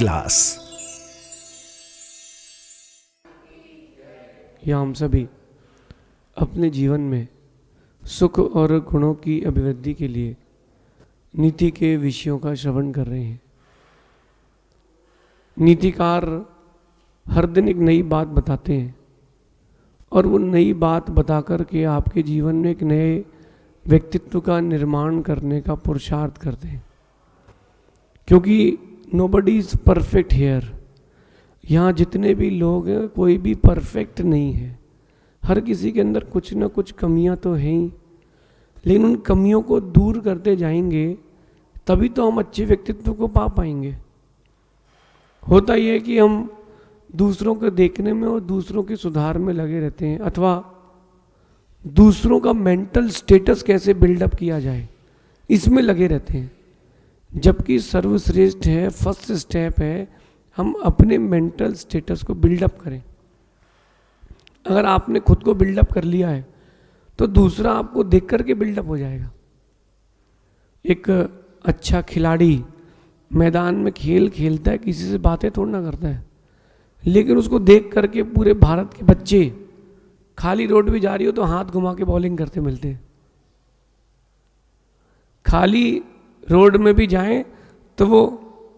Class. या हम सभी अपने जीवन में सुख और गुणों की अभिवृद्धि के लिए नीति के विषयों का श्रवण कर रहे हैं। नीतिकार हर दिन एक नई बात बताते हैं और वो नई बात बता कर के आपके जीवन में एक नए व्यक्तित्व का निर्माण करने का पुरुषार्थ करते हैं, क्योंकि नोबडी इज परफेक्ट हियर। यहाँ जितने भी लोग हैं कोई भी परफेक्ट नहीं है, हर किसी के अंदर कुछ ना कुछ कमियां तो हैं ही, लेकिन उन कमियों को दूर करते जाएंगे तभी तो हम अच्छे व्यक्तित्व को पा पाएंगे। होता यह है कि हम दूसरों को देखने में और दूसरों के सुधार में लगे रहते हैं, अथवा दूसरों का मेंटल स्टेटस कैसे बिल्डअप किया जाए इसमें लगे रहते हैं, जबकि सर्वश्रेष्ठ है, फर्स्ट स्टेप है हम अपने मेंटल स्टेटस को बिल्डअप करें। अगर आपने खुद को बिल्डअप कर लिया है तो दूसरा आपको देख करके बिल्डअप हो जाएगा। एक अच्छा खिलाड़ी मैदान में खेल खेलता है, किसी से बातें थोड़ा ना करता है, लेकिन उसको देख करके पूरे भारत के बच्चे खाली रोड भी जा रही हो तो हाथ घुमा के बॉलिंग करते मिलते हैं। खाली रोड में भी जाएं तो वो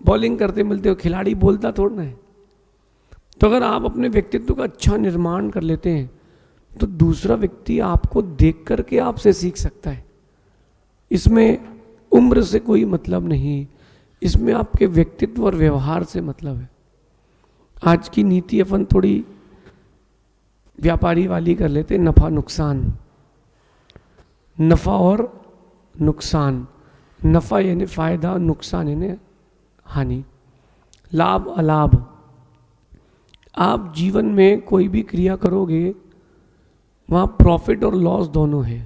बॉलिंग करते मिलते हो, खिलाड़ी बोलता थोड़ा ना है। तो अगर आप अपने व्यक्तित्व का अच्छा निर्माण कर लेते हैं तो दूसरा व्यक्ति आपको देख करके आपसे सीख सकता है। इसमें उम्र से कोई मतलब नहीं, इसमें आपके व्यक्तित्व और व्यवहार से मतलब है। आज की नीति अपन थोड़ी व्यापारी वाली कर लेते, नफा नुकसान। नफा और नुकसान, नफा यानी फायदा, नुकसान यानी हानि, लाभ अलाभ। आप जीवन में कोई भी क्रिया करोगे वहाँ प्रॉफिट और लॉस दोनों है।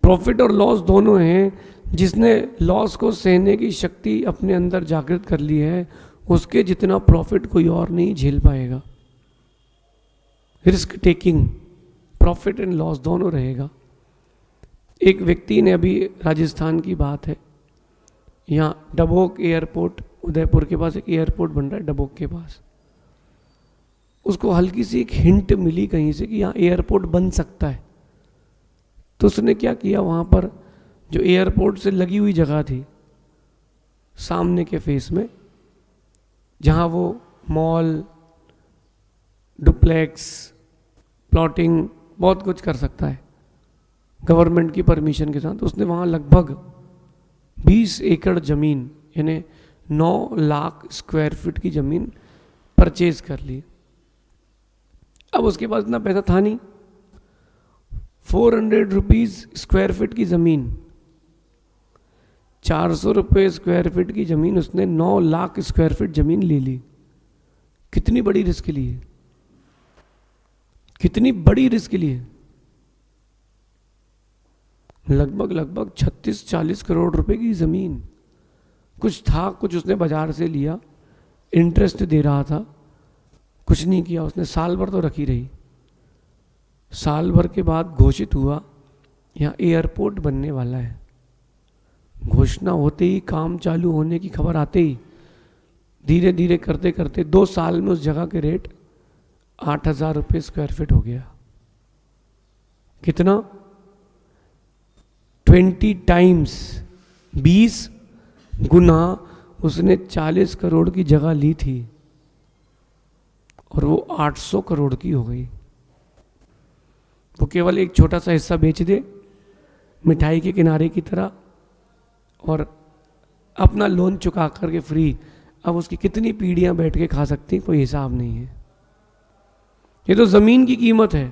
प्रॉफिट और लॉस दोनों हैं। जिसने लॉस को सहने की शक्ति अपने अंदर जागृत कर ली है उसके जितना प्रॉफिट कोई और नहीं झेल पाएगा। Risk taking, profit and loss दोनों रहेगा। एक व्यक्ति ने, अभी राजस्थान की बात है, यहाँ डबोक एयरपोर्ट, उदयपुर के पास एक एयरपोर्ट बन रहा है डबोक के पास, उसको हल्की सी एक हिंट मिली कहीं से कि यहाँ एयरपोर्ट बन सकता है। तो उसने क्या किया, वहाँ पर जो एयरपोर्ट से लगी हुई जगह थी सामने के फेस में, जहाँ वो मॉल, डुप्लेक्स, प्लॉटिंग बहुत कुछ कर सकता है गवर्नमेंट की परमिशन के साथ, उसने वहाँ लगभग 20 एकड़ ज़मीन यानी 9 लाख स्क्वायर फीट की ज़मीन परचेज कर ली। अब उसके पास इतना पैसा था नहीं, 400 रुपीज़ स्क्वायर फीट की ज़मीन, 400 रुपये स्क्वायर फीट की ज़मीन, उसने 9 लाख स्क्वायर फीट ज़मीन ले ली। कितनी बड़ी रिस्क ली है, कितनी बड़ी रिस्क ली है। लगभग 36-40 करोड़ रुपए की ज़मीन। कुछ था, कुछ उसने बाजार से लिया, इंटरेस्ट दे रहा था, कुछ नहीं किया उसने, साल भर तो रखी रही। साल भर के बाद घोषित हुआ यहाँ एयरपोर्ट बनने वाला है। घोषणा होते ही, काम चालू होने की खबर आते ही, धीरे धीरे करते करते 2 साल में उस जगह के रेट 8,000 रुपये स्क्वायर फीट हो गया। कितना? 20 टाइम्स, 20 गुना उसने 40 करोड़ की जगह ली थी और वो 800 करोड़ की हो गई। वो केवल एक छोटा सा हिस्सा बेच दे मिठाई के किनारे की तरह और अपना लोन चुका करके फ्री। अब उसकी कितनी पीढ़ियां बैठ के खा सकती, कोई हिसाब नहीं है। ये तो जमीन की कीमत है,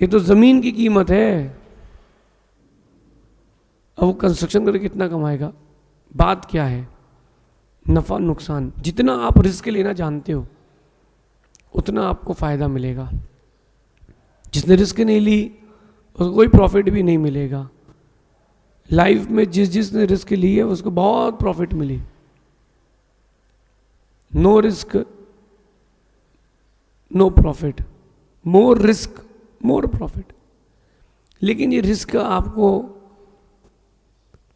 ये तो जमीन की कीमत है। अब वो कंस्ट्रक्शन करके कितना कमाएगा? बात क्या है? नफा नुकसान। जितना आप रिस्क लेना जानते हो उतना आपको फायदा मिलेगा। जिसने रिस्क नहीं ली उसको कोई प्रॉफिट भी नहीं मिलेगा। लाइफ में जिसने रिस्क ली है उसको बहुत प्रॉफिट मिली। No risk no profit, more risk more profit. लेकिन ये रिस्क आपको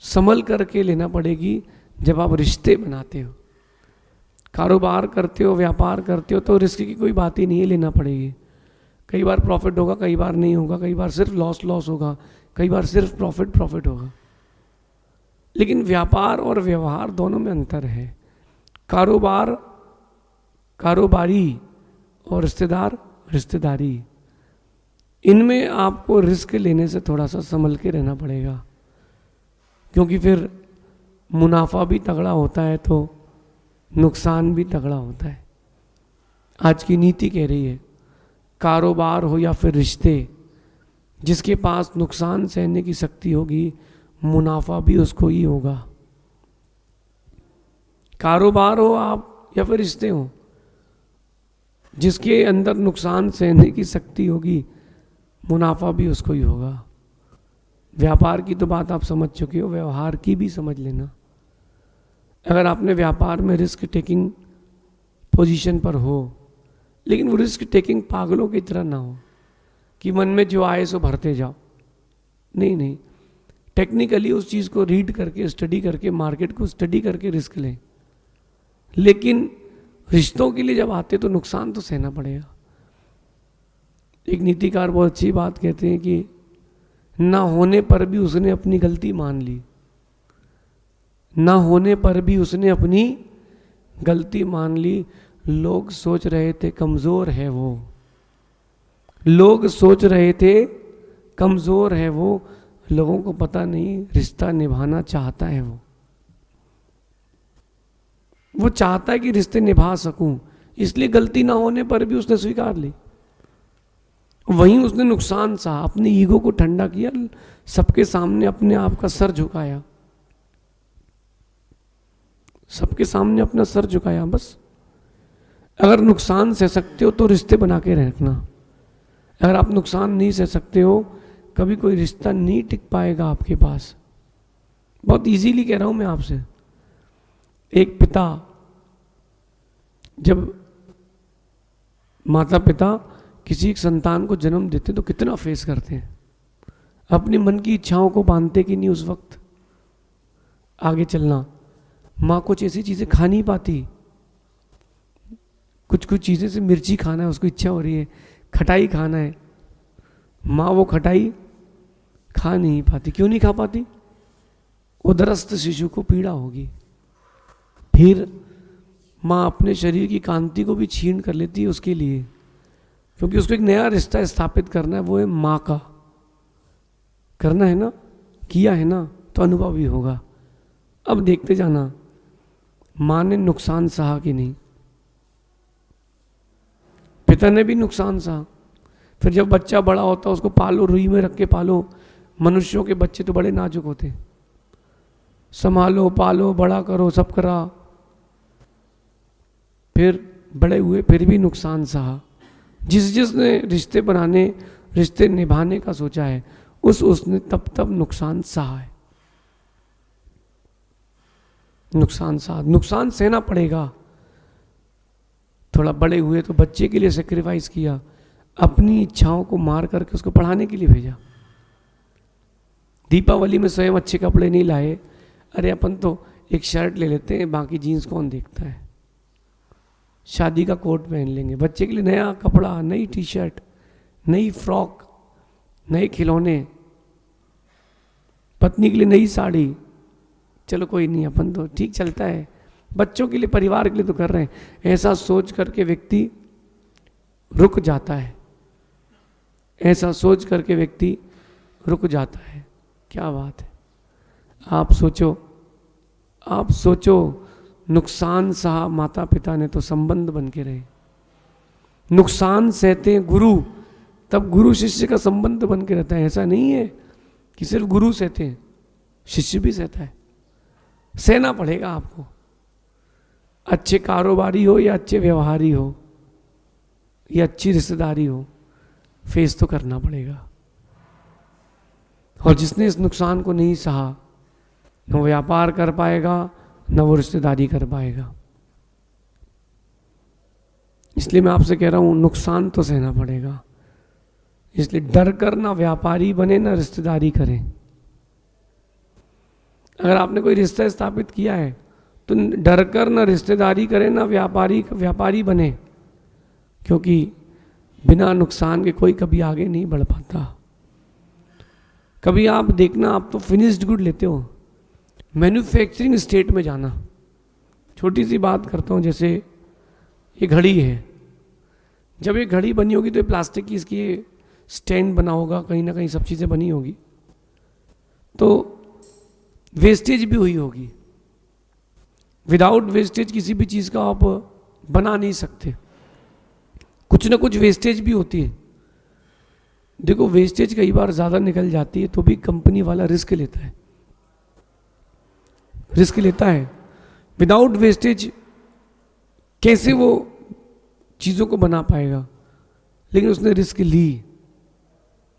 संभल करके लेना पड़ेगी, जब आप रिश्ते बनाते हो, कारोबार करते हो, व्यापार करते हो, तो रिस्क की कोई बात ही नहीं है, लेना पड़ेगी। कई बार प्रॉफिट होगा, कई बार नहीं होगा, कई बार सिर्फ लॉस होगा, कई बार सिर्फ प्रॉफिट होगा। लेकिन व्यापार और व्यवहार दोनों में अंतर है। कारोबार कारोबारी और रिश्तेदार रिश्तेदारी, इनमें आपको रिस्क लेने से थोड़ा सा संभल के रहना पड़ेगा, क्योंकि फिर मुनाफा भी तगड़ा होता है तो नुकसान भी तगड़ा होता है। आज की नीति कह रही है, कारोबार हो या फिर रिश्ते, जिसके पास नुकसान सहने की शक्ति होगी, मुनाफा भी उसको ही होगा। कारोबार हो आप या फिर रिश्ते हो, जिसके अंदर नुकसान सहने की शक्ति होगी, मुनाफा भी उसको ही होगा। व्यापार की तो बात आप समझ चुके हो, व्यवहार की भी समझ लेना। अगर आपने व्यापार में रिस्क टेकिंग पोजीशन पर हो, लेकिन वो रिस्क टेकिंग पागलों की तरह ना हो कि मन में जो आए सो भरते जाओ। नहीं, टेक्निकली उस चीज़ को रीड करके, स्टडी करके, मार्केट को स्टडी करके रिस्क लें। लेकिन रिश्तों के लिए जब आते तो नुकसान तो सहना पड़ेगा। एक नीतिकार बहुत अच्छी बात कहते हैं कि ना होने पर भी उसने अपनी गलती मान ली, ना होने पर भी उसने अपनी गलती मान ली। लोग सोच रहे थे कमज़ोर है वो, लोग सोच रहे थे कमज़ोर है वो, लोगों को पता नहीं रिश्ता निभाना चाहता है वो चाहता है कि रिश्ते निभा सकूं, इसलिए गलती ना होने पर भी उसने स्वीकार ली। वहीं उसने नुकसान सहा, अपनी ईगो को ठंडा किया, सबके सामने अपने आप का सर झुकाया, सबके सामने अपना सर झुकाया। बस अगर नुकसान सह सकते हो तो रिश्ते बना के रखना। अगर आप नुकसान नहीं सह सकते हो, कभी कोई रिश्ता नहीं टिक पाएगा आपके पास। बहुत इजीली कह रहा हूं मैं आपसे। एक पिता, जब माता पिता किसी एक संतान को जन्म देते तो कितना फेस करते हैं, अपनी मन की इच्छाओं को बांधते कि नहीं उस वक्त आगे चलना। माँ कुछ ऐसी चीज़ें खा नहीं पाती, कुछ चीज़ें से मिर्ची खाना है उसको इच्छा हो रही है, खटाई खाना है, माँ वो खटाई खा नहीं पाती। क्यों नहीं खा पाती? उदरस्थ शिशु को पीड़ा होगी। फिर माँ अपने शरीर की कांति को भी छीन कर लेती है उसके लिए, क्योंकि उसको एक नया रिश्ता स्थापित करना है, वो है माँ का। करना है ना, किया है ना, तो अनुभव भी होगा। अब देखते जाना माँ ने नुकसान सहा कि नहीं, पिता ने भी नुकसान सहा। फिर जब बच्चा बड़ा होता उसको पालो, रुई में रख के पालो। मनुष्यों के बच्चे तो बड़े नाजुक होते, संभालो, पालो, बड़ा करो, सब करा, फिर बड़े हुए, फिर भी नुकसान सहा। जिसने रिश्ते बनाने, रिश्ते निभाने का सोचा है, उसने तब नुकसान सहा है। नुकसान सहना पड़ेगा। थोड़ा बड़े हुए तो बच्चे के लिए सेक्रीफाइस किया, अपनी इच्छाओं को मार करके उसको पढ़ाने के लिए भेजा। दीपावली में स्वयं अच्छे कपड़े नहीं लाए, अरे अपन तो एक शर्ट ले लेते हैं, बाकी जीन्स कौन देखता है, शादी का कोट पहन लेंगे। बच्चे के लिए नया कपड़ा, नई टी शर्ट, नई फ्रॉक, नए खिलौने, पत्नी के लिए नई साड़ी। चलो कोई नहीं, अपन तो ठीक चलता है, बच्चों के लिए, परिवार के लिए तो कर रहे हैं। ऐसा सोच करके व्यक्ति रुक जाता है, ऐसा सोच करके व्यक्ति रुक जाता है। क्या बात है। आप सोचो नुकसान सहा माता पिता ने तो संबंध बन के रहे। नुकसान सहते हैं गुरु, तब गुरु शिष्य का संबंध बन के रहता है। ऐसा नहीं है कि सिर्फ गुरु सहते हैं, शिष्य भी सहता है। सहना पड़ेगा आपको, अच्छे कारोबारी हो या अच्छे व्यवहारी हो या अच्छी रिश्तेदारी हो, फेस तो करना पड़ेगा। और जिसने इस नुकसान को नहीं सहा, न वो व्यापार कर पाएगा, न वो रिश्तेदारी कर पाएगा। इसलिए मैं आपसे कह रहा हूं, नुकसान तो सहना पड़ेगा। इसलिए डर कर ना व्यापारी बने, ना रिश्तेदारी करें। अगर आपने कोई रिश्ता स्थापित किया है तो डर कर ना रिश्तेदारी करें, ना व्यापारी बने, क्योंकि बिना नुकसान के कोई कभी आगे नहीं बढ़ पाता। कभी आप देखना, आप तो फिनिश्ड गुड लेते हो, मैन्युफैक्चरिंग स्टेट में जाना। छोटी सी बात करता हूँ, जैसे ये घड़ी है, जब ये घड़ी बनी होगी तो ये प्लास्टिक की इसकी स्टैंड बना होगा, कहीं ना कहीं सब चीज़ें बनी होगी, तो वेस्टेज भी हुई होगी। विदाउट वेस्टेज किसी भी चीज़ का आप बना नहीं सकते, कुछ ना कुछ वेस्टेज भी होती है। देखो वेस्टेज कई बार ज़्यादा निकल जाती है तो भी कंपनी वाला रिस्क लेता है। विदाउट वेस्टेज कैसे वो चीज़ों को बना पाएगा, लेकिन उसने रिस्क ली,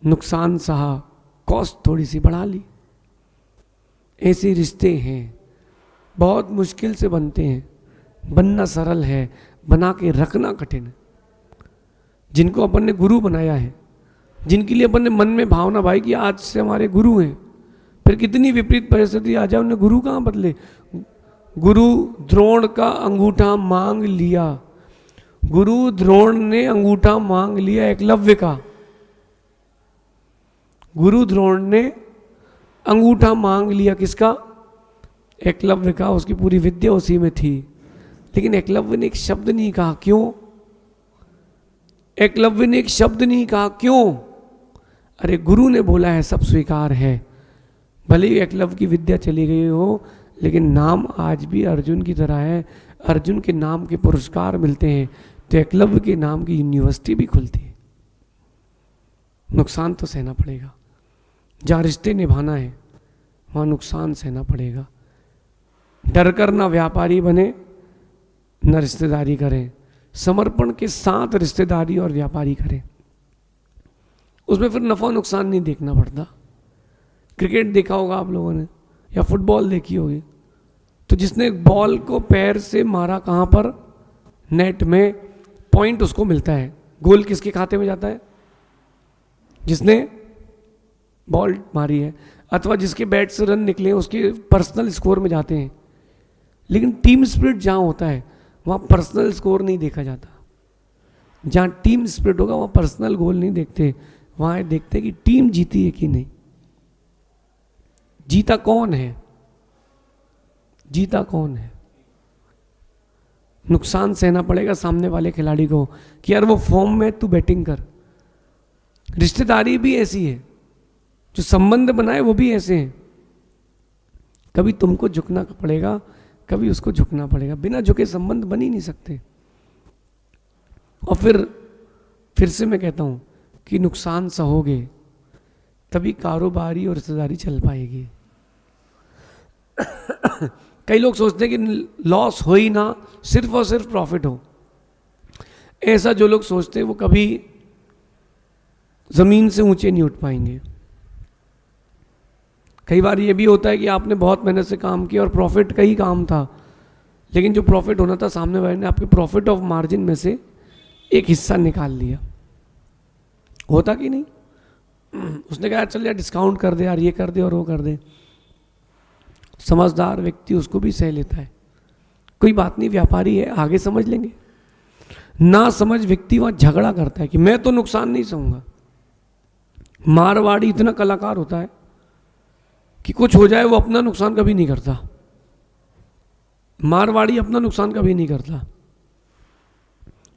नुकसान सहा, कॉस्ट थोड़ी सी बढ़ा ली। ऐसे रिश्ते हैं, बहुत मुश्किल से बनते हैं, बनना सरल है, बना के रखना कठिन है। जिनको अपन ने गुरु बनाया है, जिनके लिए अपन ने मन में भावना भाई कि आज से हमारे गुरु हैं, फिर कितनी विपरीत परिस्थिति आ जाए उन्हें गुरु कहाँ बदले। गुरु द्रोण का अंगूठा मांग लिया, गुरु द्रोण ने अंगूठा मांग लिया एकलव्य का, गुरु द्रोण ने अंगूठा मांग लिया किसका? एकलव्य का। उसकी पूरी विद्या उसी में थी, लेकिन एकलव्य ने एक शब्द नहीं कहा। क्यों? एकलव्य ने एक शब्द नहीं कहा, क्यों? अरे गुरु ने बोला है सब स्वीकार है। भले ही एकलव्य की विद्या चली गई हो, लेकिन नाम आज भी अर्जुन की तरह है। अर्जुन के नाम के पुरस्कार मिलते हैं तो एकलव्य के नाम की यूनिवर्सिटी भी खुलती है। नुकसान तो सहना पड़ेगा, जहाँ रिश्ते निभाना है वहाँ नुकसान सहना पड़ेगा। डर कर ना व्यापारी बने, न रिश्तेदारी करें, समर्पण के साथ रिश्तेदारी और व्यापारी करें। उसमें फिर नफा नुकसान नहीं देखना पड़ता। क्रिकेट देखा होगा आप लोगों ने, या फुटबॉल देखी होगी, तो जिसने बॉल को पैर से मारा कहाँ पर? नेट में, पॉइंट उसको मिलता है। गोल किसके खाते में जाता है? जिसने बॉल मारी है, अथवा जिसके बैट से रन निकले उसके पर्सनल स्कोर में जाते हैं। लेकिन टीम स्पिरिट जहाँ होता है वहाँ पर्सनल स्कोर नहीं देखा जाता। जहाँ टीम स्पिरिट होगा वहाँ पर्सनल गोल नहीं देखते, वहाँ देखते हैं कि टीम जीती है कि नहीं। जीता कौन है? जीता कौन है? नुकसान सहना पड़ेगा सामने वाले खिलाड़ी को कि यार वो फॉर्म में, तू बैटिंग कर। रिश्तेदारी भी ऐसी है, जो संबंध बनाए वो भी ऐसे हैं। कभी तुमको झुकना पड़ेगा, कभी उसको झुकना पड़ेगा। बिना झुके संबंध बन ही नहीं सकते। और फिर से मैं कहता हूं कि नुकसान सहोगे तभी कारोबारी और रिश्तेदारी चल पाएगी। कई लोग सोचते हैं कि लॉस हो ही ना, सिर्फ और सिर्फ प्रॉफिट हो। ऐसा जो लोग सोचते हैं वो कभी जमीन से ऊंचे नहीं उठ पाएंगे। कई बार ये भी होता है कि आपने बहुत मेहनत से काम किया और प्रॉफिट का ही काम था, लेकिन जो प्रॉफिट होना था सामने वाले ने आपके प्रॉफिट ऑफ मार्जिन में से एक हिस्सा निकाल लिया। होता कि नहीं? उसने कहा चल यार डिस्काउंट कर दे, यार ये कर दे और वो कर दे। समझदार व्यक्ति उसको भी सह लेता है, कोई बात नहीं, व्यापारी है, आगे समझ लेंगे। ना समझ व्यक्ति वहां झगड़ा करता है कि मैं तो नुकसान नहीं सहूंगा। मारवाड़ी इतना कलाकार होता है कि कुछ हो जाए वो अपना नुकसान कभी नहीं करता। मारवाड़ी अपना नुकसान कभी नहीं करता।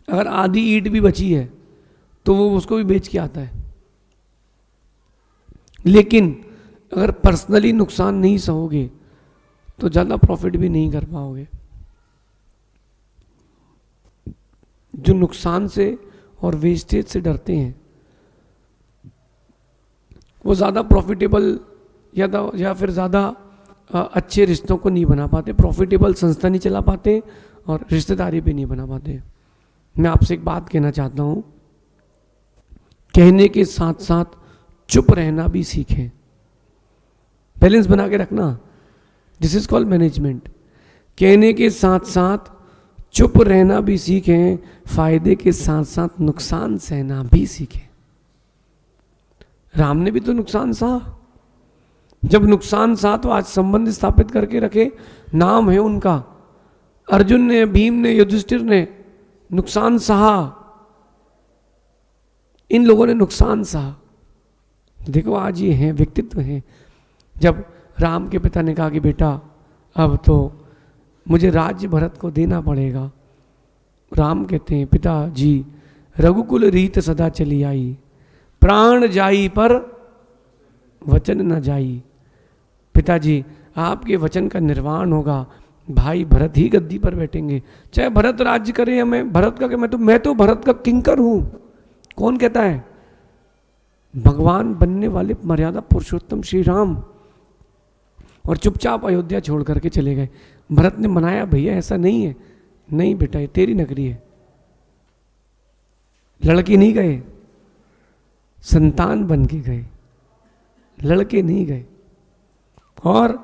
अगर आधी ईंट भी बची है तो वो उसको भी बेच के आता है। लेकिन अगर पर्सनली नुकसान नहीं सहोगे तो ज़्यादा प्रॉफिट भी नहीं कर पाओगे। जो नुकसान से और वेस्टेज से डरते हैं वो ज़्यादा प्रॉफिटेबल या फिर ज़्यादा अच्छे रिश्तों को नहीं बना पाते, प्रॉफिटेबल संस्था नहीं चला पाते और रिश्तेदारी भी नहीं बना पाते। मैं आपसे एक बात कहना चाहता हूँ, कहने के साथ साथ चुप रहना भी सीखें। बैलेंस बना के रखना, दिस इज कॉल्ड मैनेजमेंट। कहने के साथ साथ चुप रहना भी सीखें, फायदे के साथ साथ नुकसान सहना भी सीखें। राम ने भी तो नुकसान सहा। जब नुकसान सहा तो आज संबंध स्थापित करके रखे, नाम है उनका अर्जुन ने, भीम ने, युधिष्ठिर ने नुकसान सहा, इन लोगों ने नुकसान सहा। देखो आज ये हैं, व्यक्तित्व हैं। जब राम के पिता ने कहा कि बेटा अब तो मुझे राज्य भरत को देना पड़ेगा, राम कहते हैं पिताजी रघुकुल रीत सदा चली आई, प्राण जाई पर वचन न जाई। पिताजी आपके वचन का निर्वाण होगा, भाई भरत ही गद्दी पर बैठेंगे, चाहे भरत राज्य करे या मैं भरत का, मैं तो भरत का किंकर हूं। कौन कहता है? भगवान बनने वाले मर्यादा पुरुषोत्तम श्री राम। और चुपचाप अयोध्या छोड़ करके चले गए। भरत ने मनाया, भैया ऐसा नहीं है, नहीं बेटा ये तेरी नगरी है। लड़के नहीं गए, संतान बन के गए, लड़के नहीं गए, और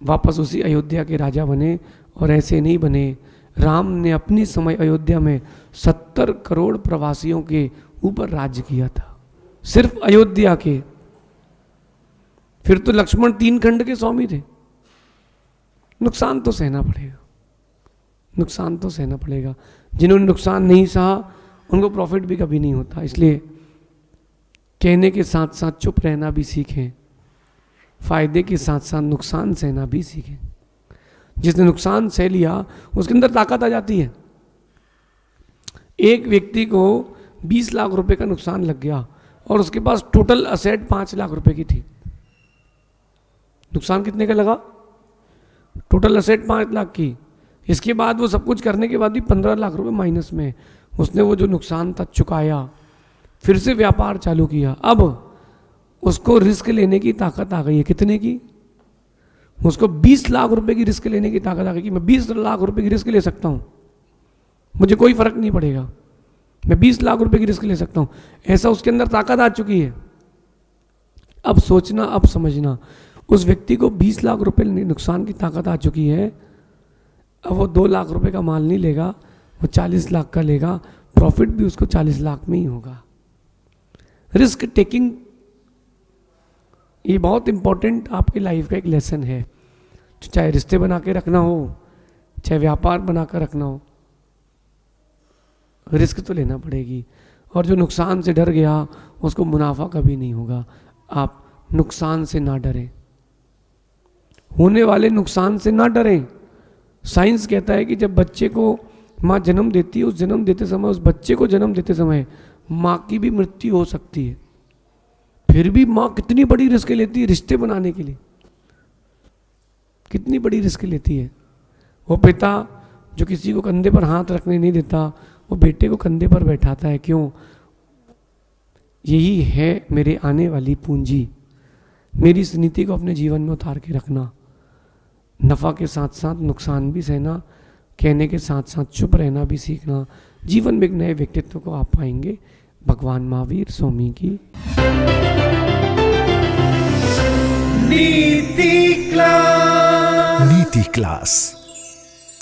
वापस उसी अयोध्या के राजा बने। और ऐसे नहीं बने, राम ने अपनी समय अयोध्या में 70 करोड़ प्रवासियों के ऊपर राज्य किया था, सिर्फ अयोध्या के। फिर तो लक्ष्मण 3 खंड के स्वामी थे। नुकसान तो सहना पड़ेगा, नुकसान तो सहना पड़ेगा। जिन्होंने नुकसान नहीं सहा उनको प्रॉफिट भी कभी नहीं होता। इसलिए कहने के साथ साथ चुप रहना भी सीखें, फायदे के साथ साथ नुकसान सहना भी सीखें। जिसने नुकसान सह लिया उसके अंदर ताकत आ जाती है। एक व्यक्ति को 20 लाख रुपए का नुकसान लग गया और उसके पास टोटल असेट 5 लाख रुपए की थी। नुकसान कितने का लगा? टोटल असेट 5 लाख की। इसके बाद वो सब कुछ करने के बाद भी 15 लाख रुपए माइनस में। उसने वो जो नुकसान था चुकाया, फिर से व्यापार चालू किया। अब उसको रिस्क लेने की ताकत आ गई है। कितने की? उसको 20 लाख रुपए की रिस्क लेने की ताकत आ गई कि मैं 20 लाख रुपए की रिस्क ले सकता हूं, मुझे कोई फर्क नहीं पड़ेगा, मैं 20 लाख रुपए की रिस्क ले सकता हूं। ऐसा उसके अंदर ताकत आ चुकी है। अब सोचना, अब समझना, उस व्यक्ति को 20 लाख रुपए नुकसान की ताकत आ चुकी है। अब वो 2 लाख रुपए का माल नहीं लेगा, वो 40 लाख का लेगा। प्रॉफिट भी उसको 40 लाख में ही होगा। रिस्क टेकिंग ये बहुत इंपॉर्टेंट आपकी लाइफ का एक लेसन है। चाहे रिश्ते बना के रखना हो, चाहे व्यापार बना कर रखना हो, रिस्क तो लेना पड़ेगी। और जो नुकसान से डर गया उसको मुनाफा कभी नहीं होगा। आप नुकसान से ना डरें, होने वाले नुकसान से ना डरें। साइंस कहता है कि जब बच्चे को माँ जन्म देती है, उस जन्म देते समय, उस बच्चे को जन्म देते समय माँ की भी मृत्यु हो सकती है। फिर भी माँ कितनी बड़ी रिस्क लेती है रिश्ते बनाने के लिए, कितनी बड़ी रिस्क लेती है। वो पिता जो किसी को कंधे पर हाथ रखने नहीं देता, वो बेटे को कंधे पर बैठाता है। क्यों? यही है मेरे आने वाली पूंजी। मेरी इस नीति को अपने जीवन में उतार के रखना। नफ़ा के साथ साथ नुकसान भी सहना, कहने के साथ साथ चुप रहना भी सीखना। जीवन में एक नए व्यक्तित्व को आप पाएंगे। भगवान महावीर स्वामी की नीति क्लास।